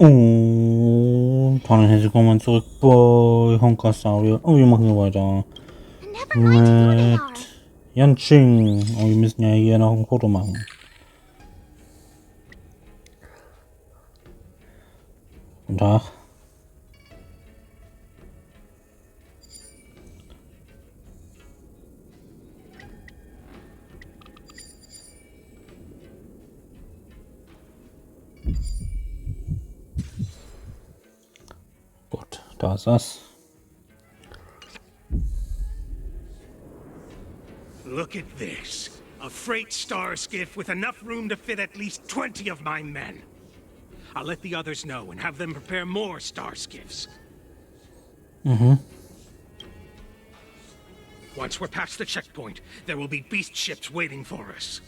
Und dann herzlich willkommen zurück bei Honkai. Und wir machen hier weiter mit Yanqing. Und wir müssen ja hier noch ein Foto machen. Guten Tag. Gut, da ist das. Look at this. A freight star skiff with enough room to fit at least 20 of my men. I'll let the others know and have them prepare more star skiffs. Once we're past the checkpoint, there will be beast ships waiting for us.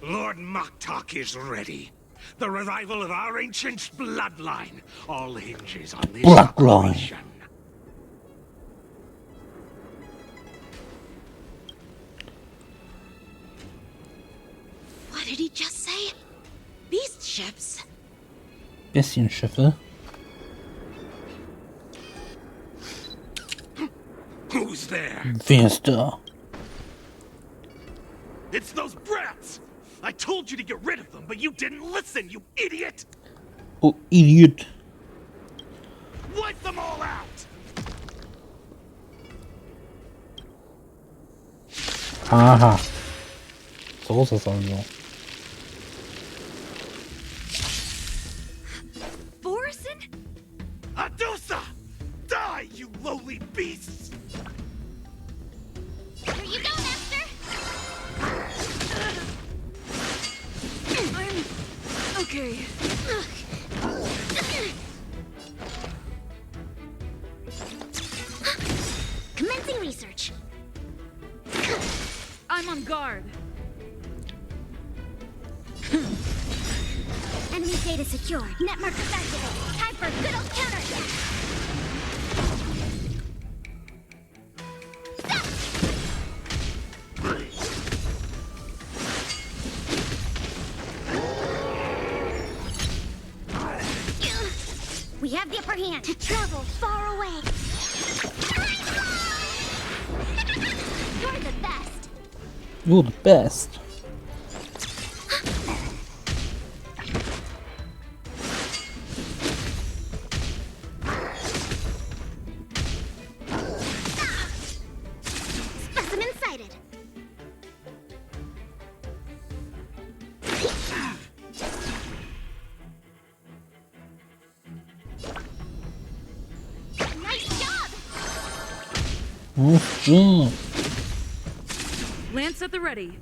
Lord Moktok is ready. The revival of our ancient bloodline all hinges on this operation. What did he just say? Beast ships? Bisschen Schiffe. Who's there? Wer ist da? It's those brats! I told you to get rid of them, but you didn't listen, you idiot! Oh, Idiot. Wipe them all out! Aha. So ist das also. Borison? Adusa! Die, you lowly beasts! Here you go, Master! I'm okay. Commencing research. I'm on guard. Enemy data secure. Net markers activated. Time for a good old counterattack. We have the upper hand. To travel far away. You're the best. You're the best. Specimen sighted. Nice job. Nice job. Lance at the ready.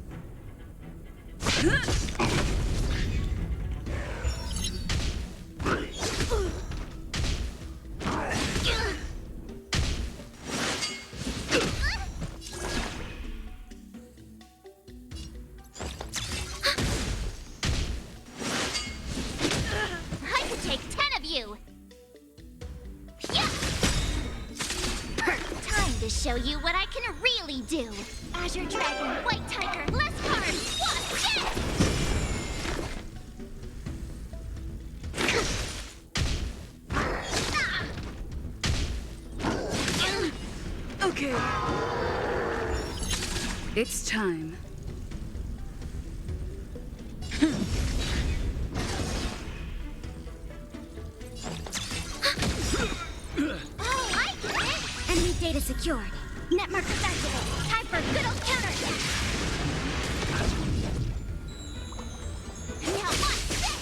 I could take 10 of you. Yeah. Perfect time to show you what I can really do. Azure Dragon, White Tiger, less cards. What's Okay. It's time. Oh, I get it. Enemy data secured. Net markers activated. Time for a good old counterattack. Now watch this.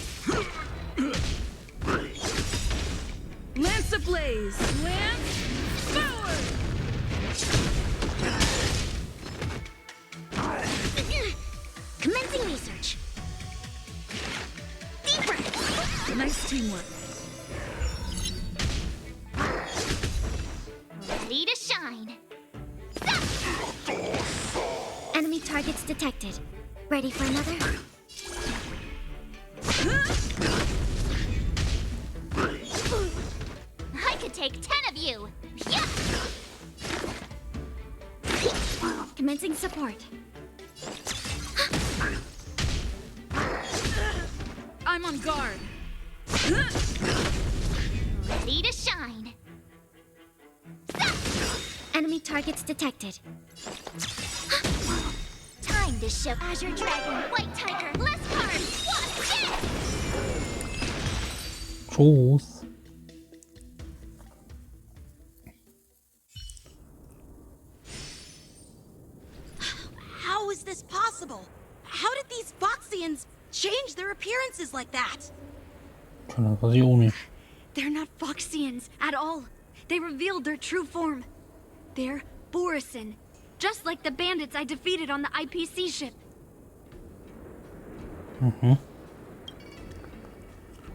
Lance ablaze. Lance forward. Commencing research. Deeper. Nice teamwork. Ready to shine. Enemy targets detected. Ready for another? I could take 10 of you. Yeah. Commencing support. I'm on guard. Ready to shine. Enemy targets detected. Time to show Azure Dragon, White Tiger, less cards. Watch it! Tschüss. How is this possible? How did these Foxians change their appearances like that? Keine Version. They're not Foxians at all. They revealed their true form. They're Borisin, just like the bandits I defeated on the IPC ship.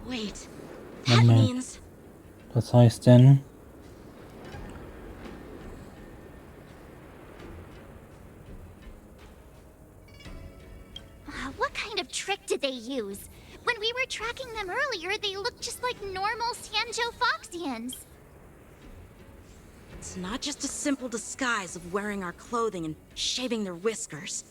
Wait, that Moment. means... Das heißt denn... What kind of trick did they use? When we were tracking them earlier, they looked just like normal Xianzhou Foxians. It's not just a simple disguise of wearing our clothing and shaving their whiskers.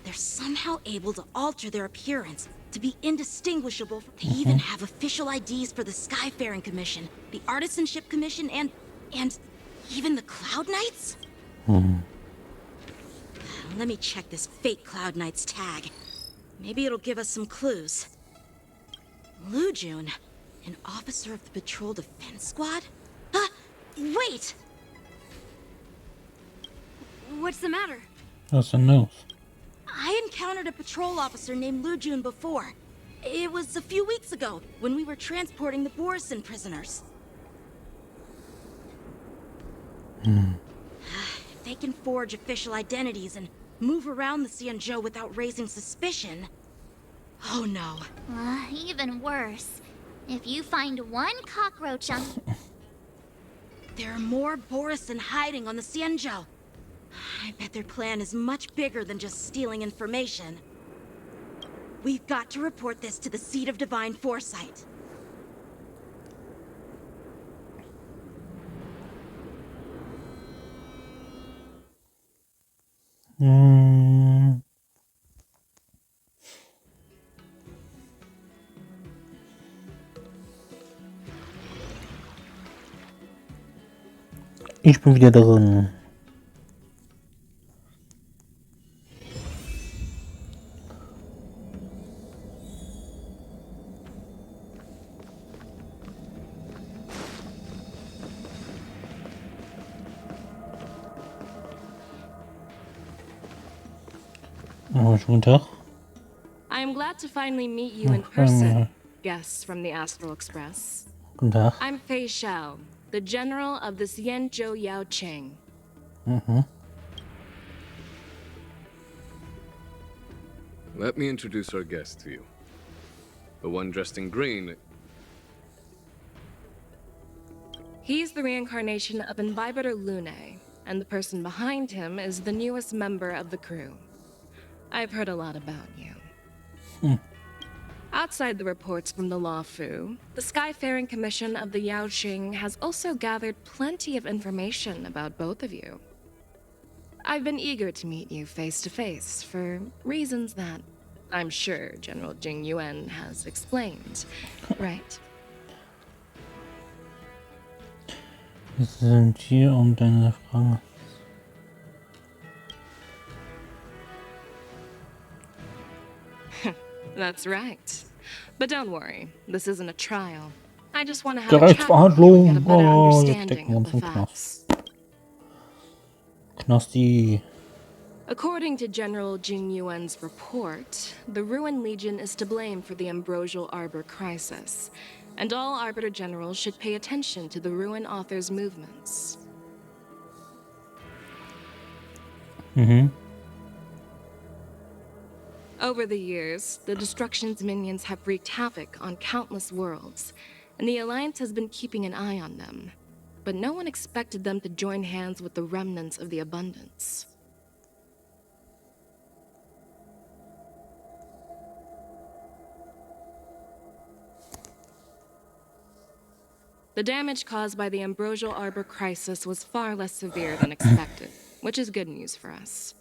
They're somehow able to alter their appearance to be indistinguishable. They even have official IDs for the Skyfaring Commission, the Artisanship Commission, and even the Cloud Knights? Let me check this fake Cloud Knight's tag. Maybe it'll give us some clues. Lu Jun, an officer of the Patrol Defense Squad? Wait! What's the matter? Das ist ein News. I encountered a patrol officer named Lu Jun before. It was a few weeks ago, when we were transporting the Borisin prisoners. If they can forge official identities and move around the Xianzhou without raising suspicion... Oh no. Even worse. If you find one cockroach on... There are more Borisin hiding on the Xianzhou. I bet their plan is much bigger than just stealing information. We've got to report this to the Seat of Divine Foresight. Ich bin wieder drin. Oh, guten Tag. I am glad to finally meet you in person, guests from the Astral Express. Guten Tag. I'm Fei Xiao, the general of the Xianzhou Yao Qing. Let me introduce our guest to you. The one dressed in green. He's the reincarnation of Invibrator Lune, and the person behind him is the newest member of the crew. I've heard a lot about you. Outside the reports from the Law Fu, the Skyfaring Commission of the Yao Qing has also gathered plenty of information about both of you. I've been eager to meet you face to face for reasons that I'm sure General Jing Yuan has explained, right? Wir sind hier, deine Fragen. That's right. But don't worry, this isn't a trial. I just want to have a chat with you and Gerichtsverhandlung. get a better Oh, jetzt understanding stecken wir of uns the im Knast. facts. Knasti. According to General Jing Yuan's report, the Ruin Legion is to blame for the Ambrosial Arbor crisis, and all Arbiter Generals should pay attention to the Ruin Author's movements. Over the years, the Destruction's minions have wreaked havoc on countless worlds, and the Alliance has been keeping an eye on them. But no one expected them to join hands with the remnants of the Abundance. The damage caused by the Ambrosial Arbor crisis was far less severe than expected, which is good news for us.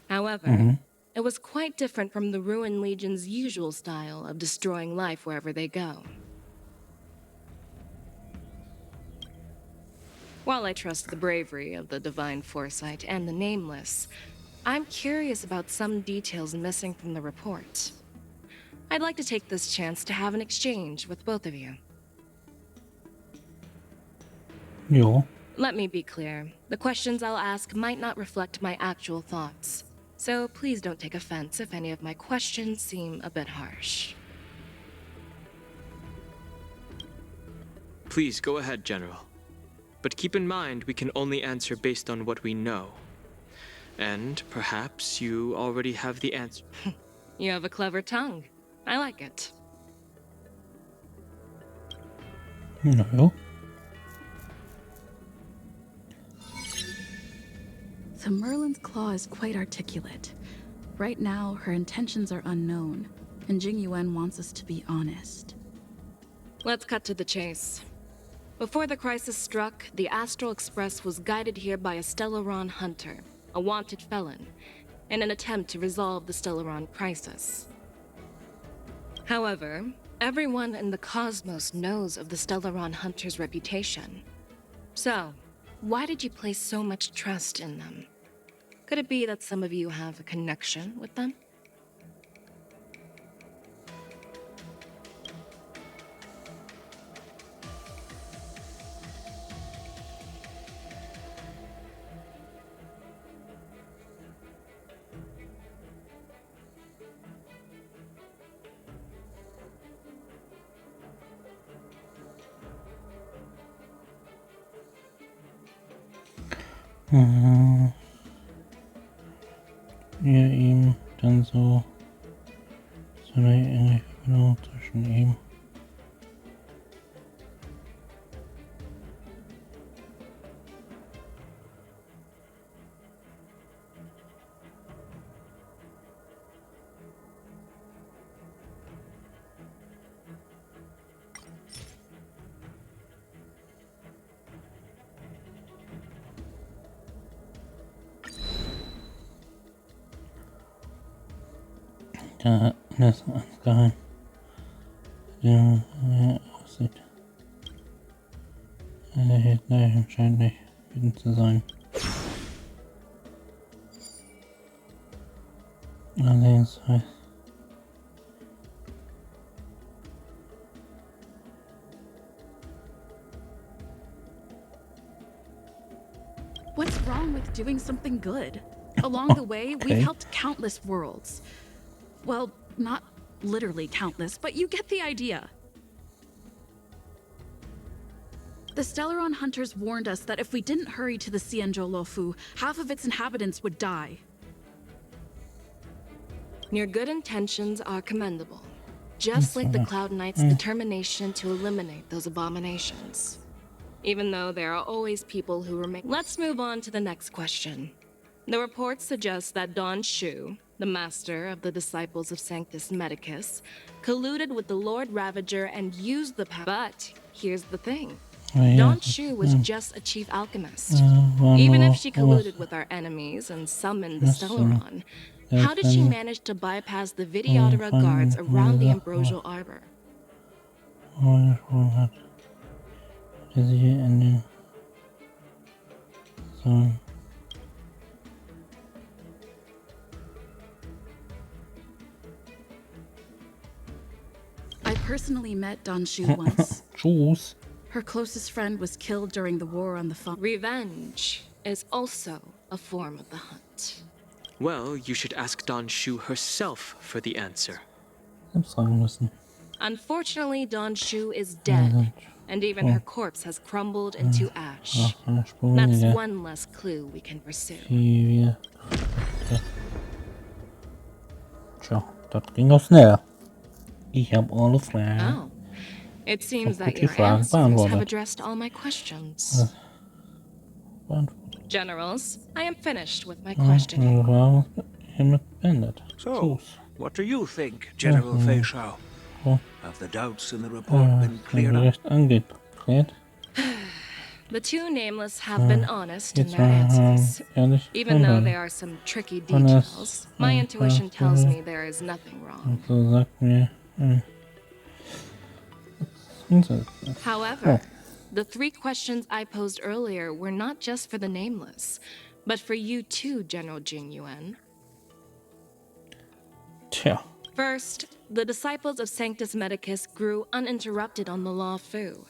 However, it was quite different from the Ruin Legion's usual style of destroying life wherever they go. While I trust the bravery of the Divine Foresight and the Nameless, I'm curious about some details missing from the report. I'd like to take this chance to have an exchange with both of you. Jo. Let me be clear. The questions I'll ask might not reflect my actual thoughts, so please don't take offense if any of my questions seem a bit harsh. Please go ahead, General. But keep in mind we can only answer based on what we know. And perhaps you already have the answer. You have a clever tongue. I like it. No. So Merlin's claw is quite articulate. Right now, her intentions are unknown, and Jing Yuan wants us to be honest. Let's cut to the chase. Before the crisis struck, the Astral Express was guided here by a Stellaron hunter, a wanted felon, in an attempt to resolve the Stellaron crisis. However, everyone in the cosmos knows of the Stellaron hunter's reputation. So, why did you place so much trust in them? Could it be that some of you have a connection with them? Ja, ihm dann so eine enge Verbindung zwischen ihm. Da das geheim aussieht. Er scheint nicht wütend zu sein. Allerdings heißt What's wrong with doing something good? Along the way, we've helped countless worlds. Well, not literally countless, but you get the idea. The Stellaron hunters warned us that if we didn't hurry to the Xianzhou Luofu, half of its inhabitants would die. Your good intentions are commendable, just like the Cloud Knight's determination to eliminate those abominations. Even though there are always people who remain. Let's move on to the next question. The report suggests that Don Shu, the master of the disciples of Sanctus Medicus, colluded with the Lord Ravager and used the power. But here's the thing. Don Shu was just a chief alchemist. Even if she colluded with our enemies and summoned the Stellaron, how did she manage to bypass the Videodora guards around the Ambrosial Arbor? I personally met Don Shu once. Tschüss. Her closest friend was killed during the war on the farm. Revenge is also a form of the hunt. Well, you should ask Don Shu herself for the answer. Unfortunately, Don Shu is dead, and even her corpse has crumbled into ash. That's one less clue we can pursue. Tja, das ging auch schnell. Ich habe alle Fragen. Oh, it seems that die your Fragen answers have beantwortet. addressed all my questions. Generals, I am finished with my questioning. Hiermit beendet. So, Tschüss. what do you think, General Fei Shao? Have the doubts in the report been cleared up? Recht angeklärt. The two nameless have been honest in their answers. Even though there are some tricky details, my intuition tells me there is nothing wrong. However, the 3 questions I posed earlier were not just for the nameless, but for you too, General Jing Yuan. First, the disciples of Sanctus Medicus grew uninterrupted on the Law Fu,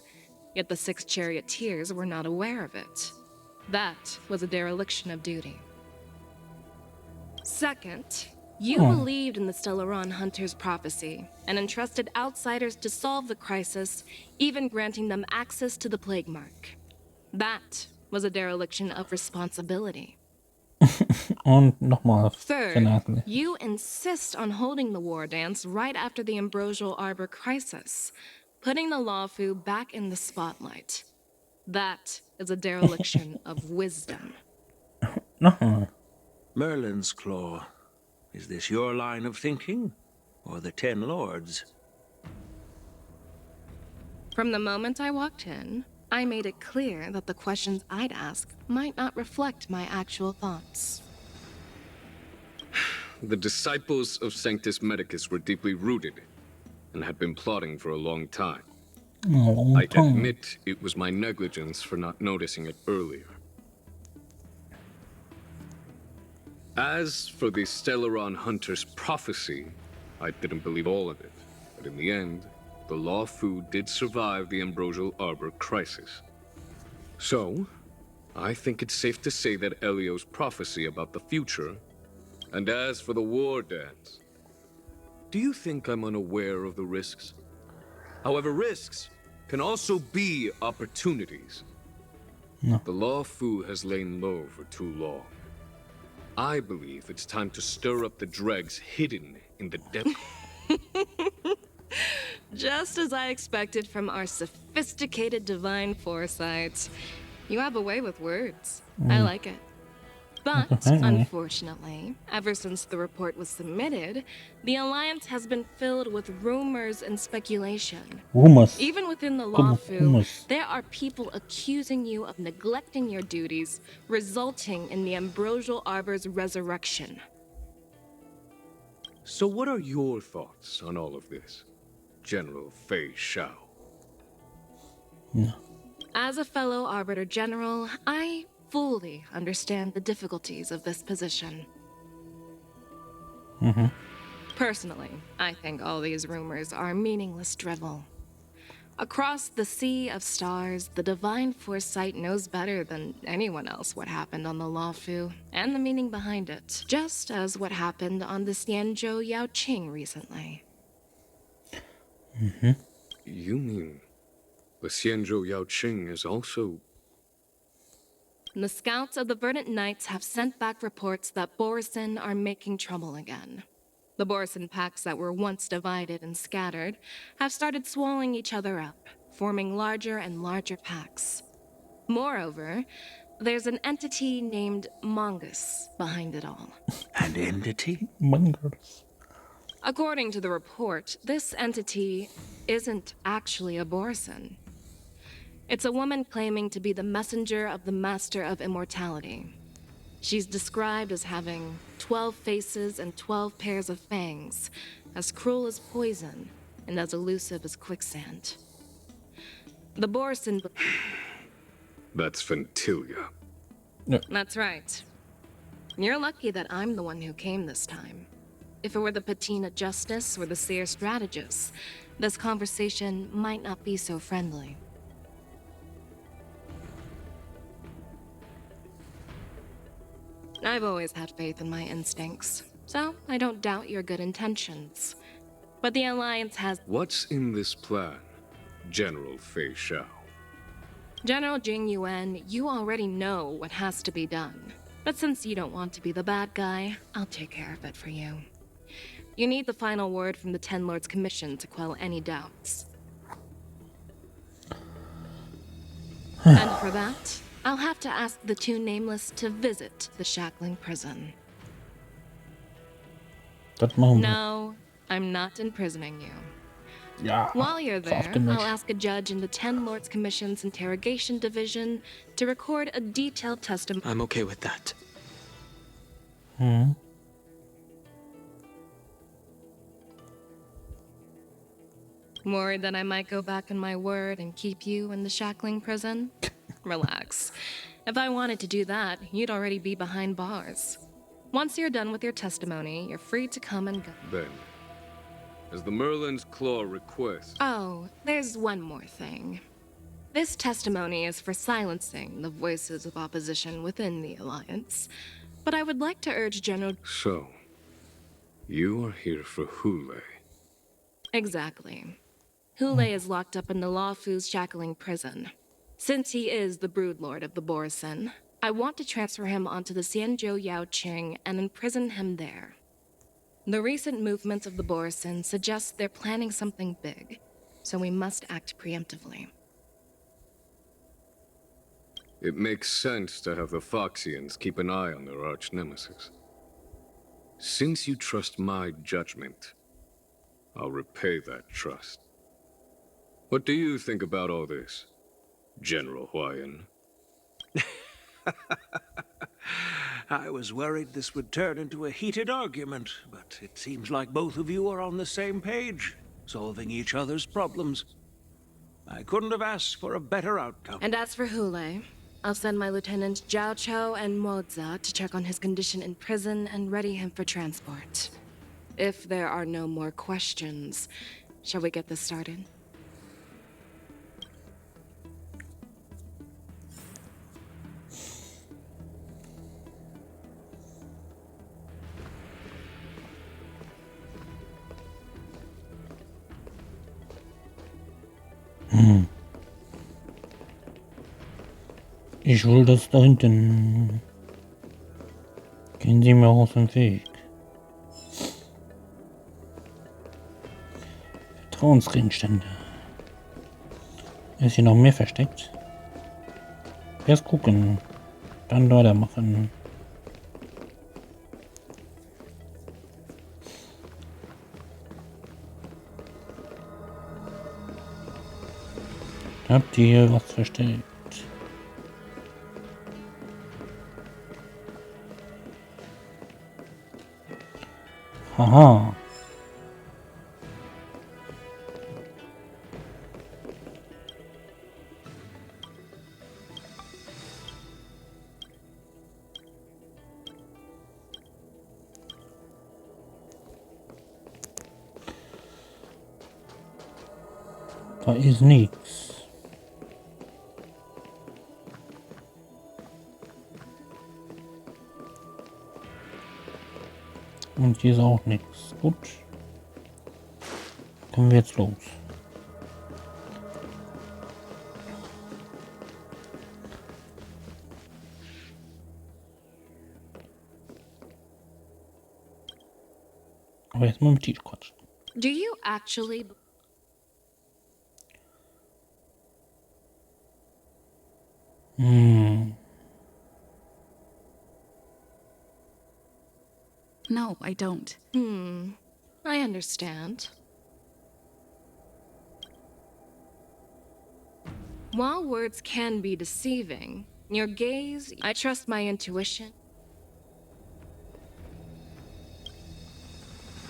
yet the 6 charioteers were not aware of it. That was a dereliction of duty. Second, you believed in the Stellaron Hunter's prophecy and entrusted outsiders to solve the crisis, even granting them access to the plague mark. That was a dereliction of responsibility. Third, you insist on holding the war dance right after the Ambrosial Arbor crisis, putting the Law Fu back in the spotlight. That is a dereliction of wisdom. Merlin's Claw. Is this your line of thinking, or the 10 Lords? From the moment I walked in, I made it clear that the questions I'd ask might not reflect my actual thoughts. The disciples of Sanctus Medicus were deeply rooted and had been plotting for a long time. I admit it was my negligence for not noticing it earlier. As for the Stellaron Hunter's prophecy, I didn't believe all of it, but in the end, the Law Fu did survive the Ambrosial Arbor crisis. So, I think it's safe to say that Elio's prophecy about the future. And as for the war dance, do you think I'm unaware of the risks? However, risks can also be opportunities. No. The Law Fu has lain low for too long. I believe it's time to stir up the dregs hidden in the depths. Just as I expected from our sophisticated divine foresight. You have a way with words. I like it. But, unfortunately, ever since the report was submitted, the Alliance has been filled with rumors and speculation. Rumors. Even within the Law Fu, there are people accusing you of neglecting your duties, resulting in the Ambrosial Arbor's resurrection. So what are your thoughts on all of this, General Fei Shao? No. As a fellow Arbiter General, I fully understand the difficulties of this position. Personally, I think all these rumors are meaningless drivel. Across the sea of stars, the divine foresight knows better than anyone else what happened on the Law Fu and the meaning behind it, just as what happened on the Xianzhou Yaoqing recently. You mean the Xianzhou Yaoqing is also... The scouts of the Verdant Knights have sent back reports that Borisin are making trouble again. The Borisin packs that were once divided and scattered have started swallowing each other up, forming larger and larger packs. Moreover, there's an entity named Mongoose behind it all. An entity? Mongoose. According to the report, this entity isn't actually a Borisin. It's a woman claiming to be the messenger of the Master of Immortality. She's described as having 12 faces and 12 pairs of fangs, as cruel as poison, and as elusive as quicksand. The Borisin... That's Ventilia. That's right. You're lucky that I'm the one who came this time. If it were the Patina Justice or the Seer Strategist, this conversation might not be so friendly. I've always had faith in my instincts, so I don't doubt your good intentions. But the Alliance has... What's in this plan, General Fei Shao? General Jing Yuan, you already know what has to be done. But since you don't want to be the bad guy, I'll take care of it for you. You need the final word from the Ten Lords Commission to quell any doubts. And for that, I'll have to ask the two Nameless to visit the Shackling prison. No, I'm not imprisoning you. Ja, While you're there, aufgemischt. I'll ask a judge in the 10 Lords Commission's Interrogation Division to record a detailed testimony. I'm okay with that. Hm. Worried that I might go back on my word and keep you in the shackling prison? Relax. If I wanted to do that, you'd already be behind bars. Once you're done with your testimony, you're free to come and go. Then, as the Merlin's Claw requests... Oh, there's one more thing. This testimony is for silencing the voices of opposition within the Alliance. But I would like to urge General... So, you are here for Hule. Exactly. Hule is locked up in the Lawfu's shackling prison. Since he is the broodlord of the Borison, I want to transfer him onto the Xianzhou Yaoqing and imprison him there. The recent movements of the Borison suggest they're planning something big, so we must act preemptively. It makes sense to have the Foxians keep an eye on their arch-nemesis. Since you trust my judgment, I'll repay that trust. What do you think about all this, General Huayan? I was worried this would turn into a heated argument, but it seems like both of you are on the same page, solving each other's problems. I couldn't have asked for a better outcome. And as for Hule, I'll send my Lieutenant Zhao Chou and Moza to check on his condition in prison and ready him for transport. If there are no more questions, shall we get this started? Ich will das da hinten. Gehen Sie mir aus dem Weg. Vertrauensgegenstände. Ist hier noch mehr versteckt? Erst gucken. Dann weitermachen. Habt ihr hier was versteckt? Haha. Da ist nichts. Und hier ist auch nichts. Gut. Können wir jetzt los. Aber jetzt mal mit Titel quatschen. Do you actually... No, I don't. I understand. While words can be deceiving, your gaze, I trust my intuition.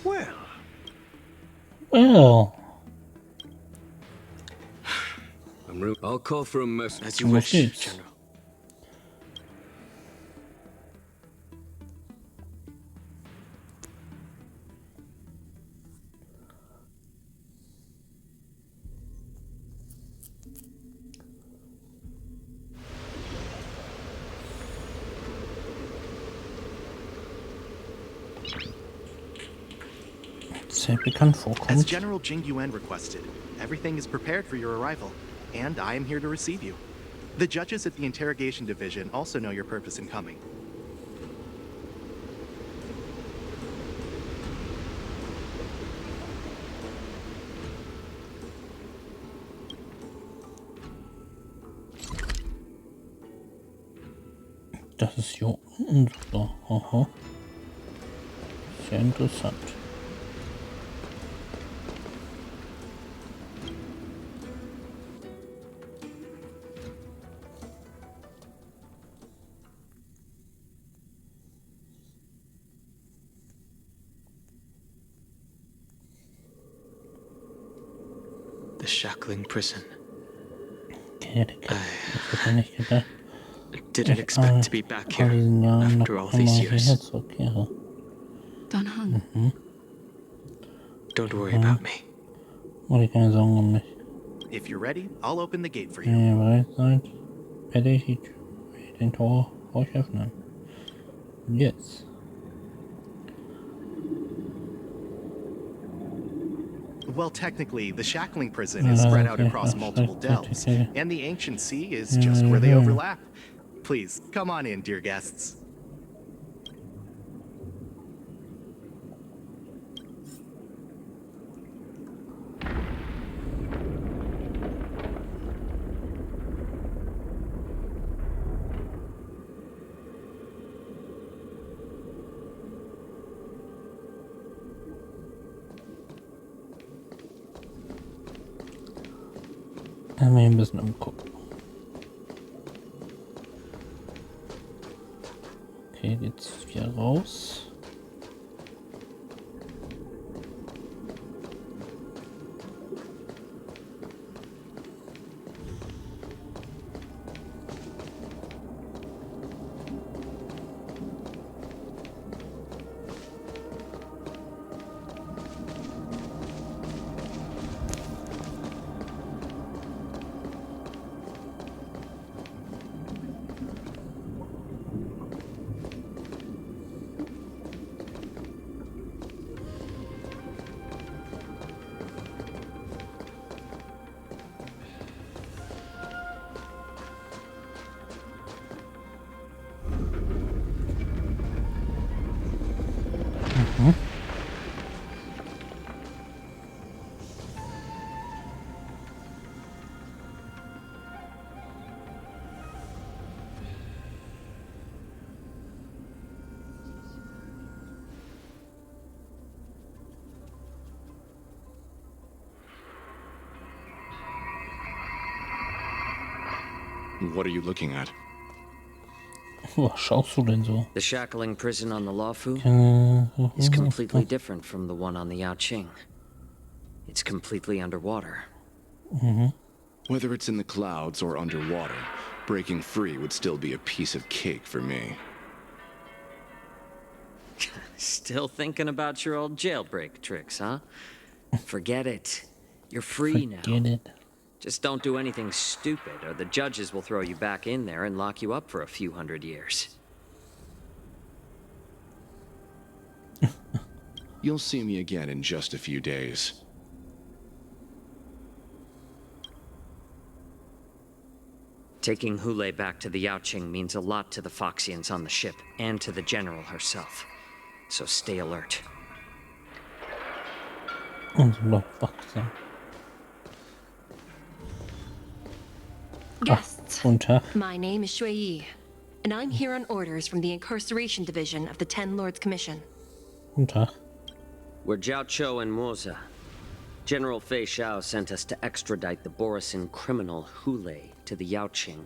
Well. I'll call for a message. As you wish, General. Sehr bekannt vorkommt. As General Jing Yuan requested, everything is prepared for your arrival, and I am here to receive you. The judges at the Interrogation Division also know your purpose in coming. Das ist hier unten sogar. Aha. Sehr interessant. shackling prison. I Didn't expect to be back here after all these years. Don't worry about me. If you're ready, I'll open the gate for you. Yes. Well, technically, the shackling prison is spread out across multiple dells, and the ancient sea is just where they overlap. Please, come on in, dear guests. Ein bisschen umgucken. Okay, jetzt hier raus. What are you looking at? Was schaust du denn so? The shackling prison on the Luofu is completely different from the one on the Yaoqing. It's completely underwater. Whether it's in the clouds or underwater, breaking free would still be a piece of cake for me. Still thinking about your old jailbreak tricks, huh? Forget it. You're free now. Forget it. Just don't do anything stupid, or the judges will throw you back in there and lock you up for a few hundred years. You'll see me again in just a few days. Taking Hule back to the Yaoqing means a lot to the Foxians on the ship, and to the General herself. So stay alert. Guests, Unter. My name is Shui Yi, and I'm here on orders from the Incarceration Division of the Ten Lords Commission. Unter. We're Jiao Cho and Moza. General Fei Xiao sent us to extradite the Borisin criminal Hule to the Yaoqing.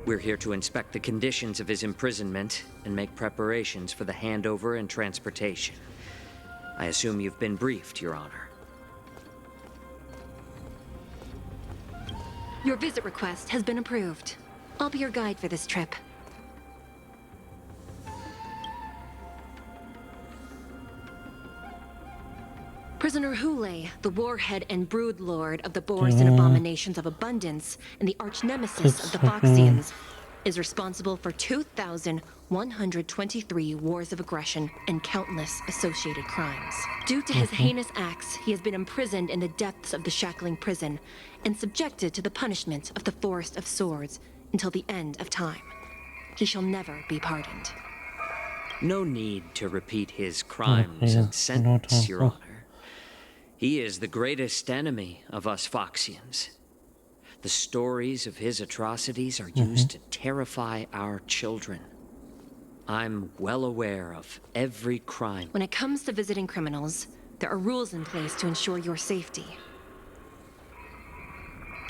We're here to inspect the conditions of his imprisonment and make preparations for the handover and transportation. I assume you've been briefed, Your Honor. Your visit request has been approved. I'll be your guide for this trip. Prisoner Hule, the warhead and brood lord of the Borisin abominations of abundance and the arch nemesis of the Foxians, is responsible for 2,123 wars of aggression and countless associated crimes. Due to his heinous acts, he has been imprisoned in the depths of the shackling prison and subjected to the punishment of the Forest of Swords until the end of time. He shall never be pardoned. No need to repeat his crimes and sentence, Your Honor. He is the greatest enemy of us Foxians. The stories of his atrocities are used to terrify our children. I'm well aware of every crime. When it comes to visiting criminals, there are rules in place to ensure your safety.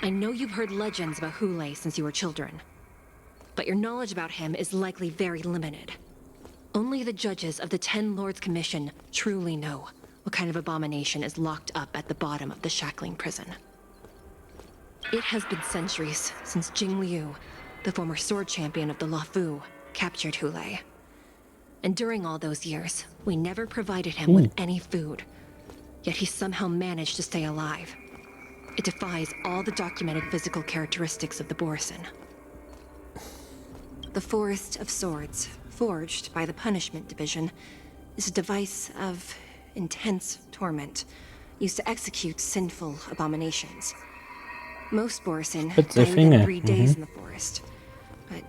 I know you've heard legends about Hule since you were children, but your knowledge about him is likely very limited. Only the judges of the 10 Lords Commission truly know what kind of abomination is locked up at the bottom of the shackling prison. It has been centuries since Jing Liu, the former sword champion of the Luofu, captured Hulei. And during all those years, we never provided him with any food. Yet he somehow managed to stay alive. It defies all the documented physical characteristics of the Borison. The Forest of Swords, forged by the Punishment Division, is a device of intense torment, used to execute sinful abominations. Most Borison die within 3 days in the forest. But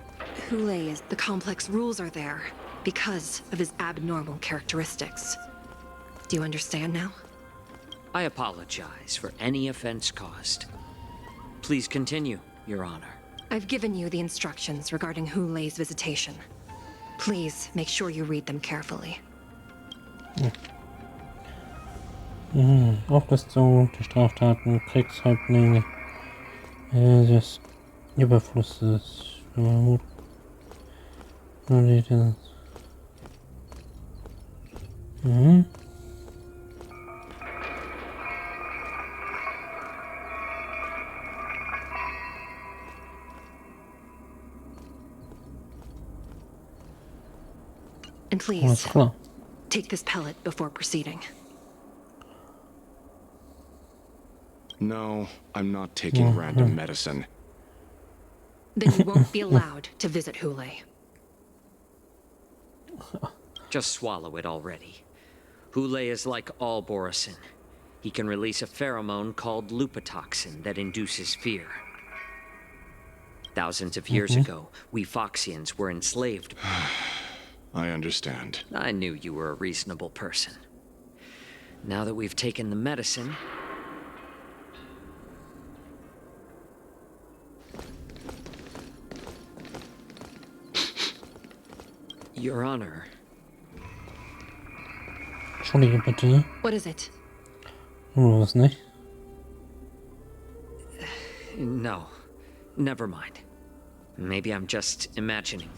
Hulei is... The complex rules are there because of his abnormal characteristics. Do you understand now? I apologize for any offense caused. Please continue, Your Honor. I've given you the instructions regarding Hulei's visitation. Please make sure you read them carefully. Auflistung der Straftaten, Kriegshäuptlinge, des Überflusses, Mut. And please, take this pellet before proceeding. No, I'm not taking random medicine. Then you won't be allowed to visit Hulei. Just swallow it already. Hulei is like all Borison. He can release a pheromone called lupatoxin that induces fear. Thousands of years ago, we Foxians were enslaved. I understand. I knew you were a reasonable person. Now that we've taken the medicine... Your Honor. Entschuldige bitte. What is it? Was nicht? No. Never mind. Maybe I'm just imagining.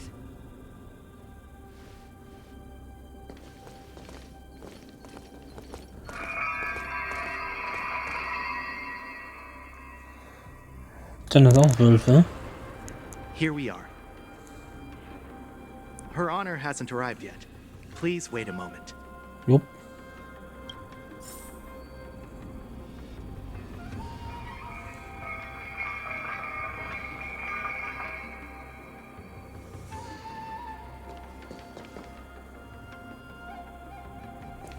Sind das auch Wölfe? Here we are. Her Honor hasn't arrived yet. Please wait a moment. Jupp.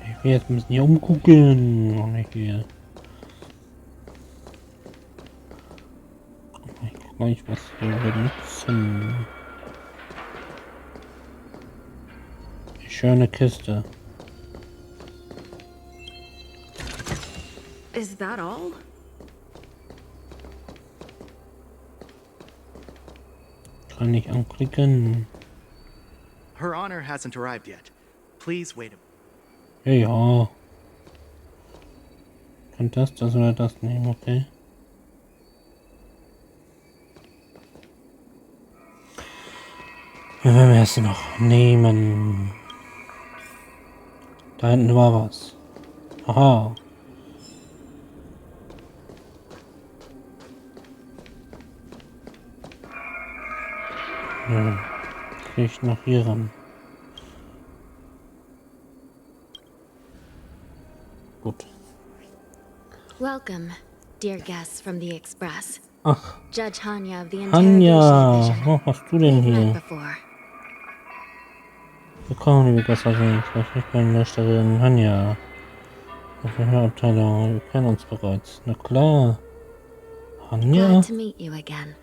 Ich will jetzt ein bisschen hier umgucken. Noch nicht hier. Ich guck mal, was wir benutzen. Schöne Kiste. Is that all? Kann ich anklicken. Her Honor hasn't arrived yet. Please wait a moment. Ja. Kann das oder das nehmen, okay. Ja, wenn wir es noch nehmen. Da hinten war was. Aha. Krieg ich noch hier ran. Gut. Welcome, dear guests from the Express. Ach. Judge Hanya of the Hanya, was hast du denn hier? Willkommen, liebe Gäste, ich bin Meisterin Hanya. Aus der Abteilung, wir kennen uns bereits. Na klar. Hanya? Glad to meet you again.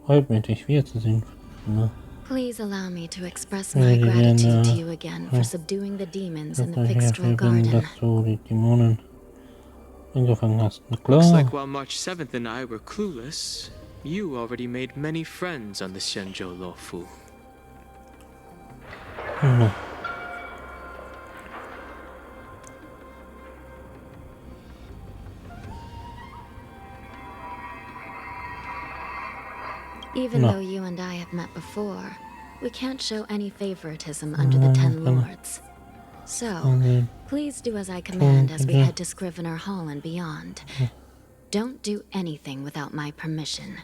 Freut mich, dich wiederzusehen. Ja. Please allow me to express my gratitude to you again for subduing the demons in the Fixed-Row Garden. Dass du die Dämonen angefangen hast. Na klar. Looks like while March 7th and I were clueless, you already made many friends on the Xianzhou Luofu. Even though you and I have met before, We can't show any favoritism under the 10 lords. So, please do as I command as we head to Scrivener Hall and beyond. Don't do anything without my permission.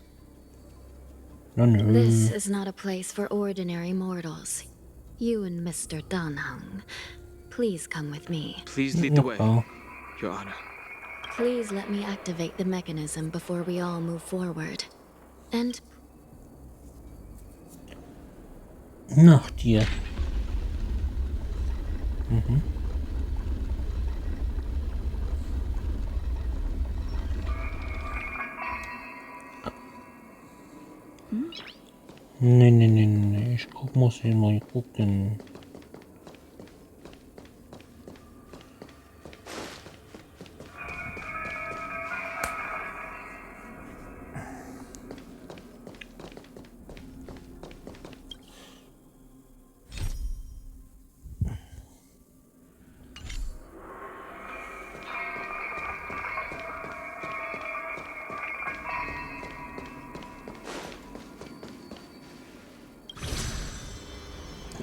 This is not a place for ordinary mortals. You and Mr. Dunhung, please come with me. Please lead the way, Your Honor. Please let me activate the mechanism before we all move forward. And... Nach dir. Nee. Ich muss hier mal gucken.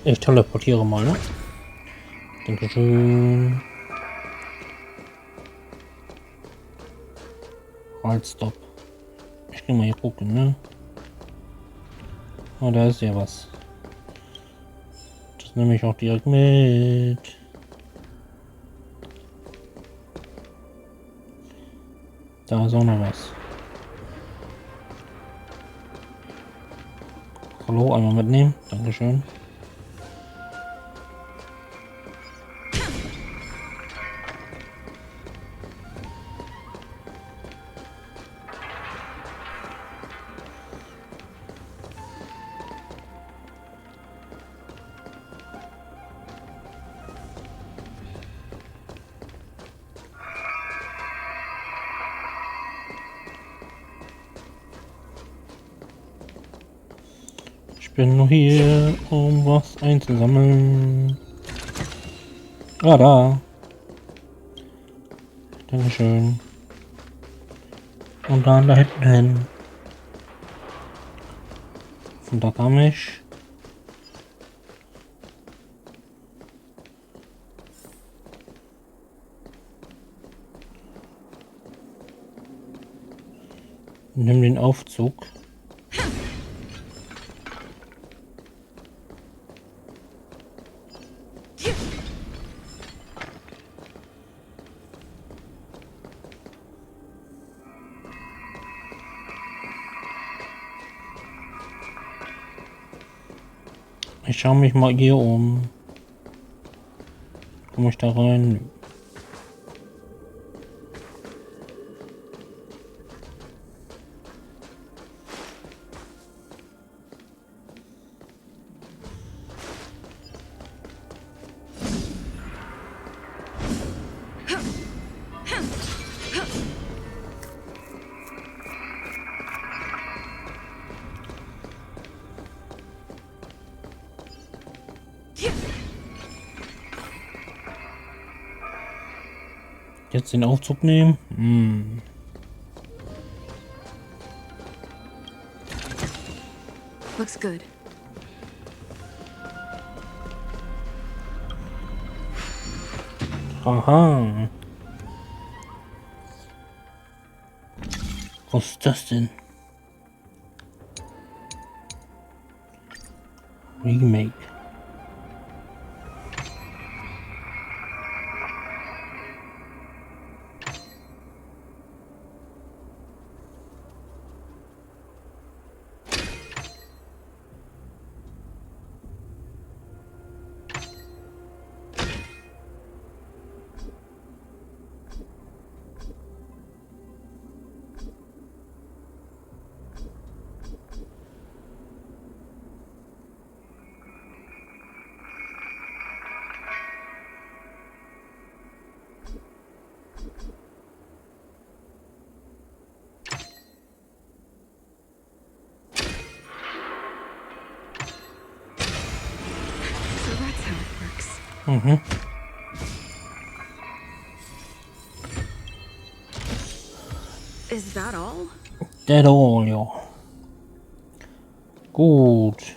Ich teleportiere mal, ne? Dankeschön. Halt, stopp. Ich geh mal hier gucken, ne? Oh, da ist ja was. Das nehme ich auch direkt mit. Da ist auch noch was. Hallo, einmal mitnehmen. Dankeschön. Ich bin nur hier, um was einzusammeln. Ah, da. Dankeschön. Und dann da hinten hin. Und da kam ich. Nimm den Aufzug. Ich schaue mich mal hier um. Komme ich da rein? Jetzt den Aufzug nehmen. Looks good. Aha. Was ist das denn? Remake. Is that all? That all, ja. Gut.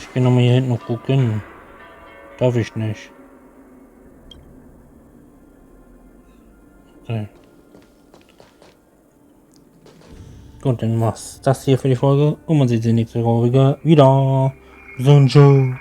Ich kann nochmal hier hinten noch gucken. Darf ich nicht. Okay. Gut, dann war's das hier für die Folge. Und man sieht sich nächste Woche wieder. Sonjo.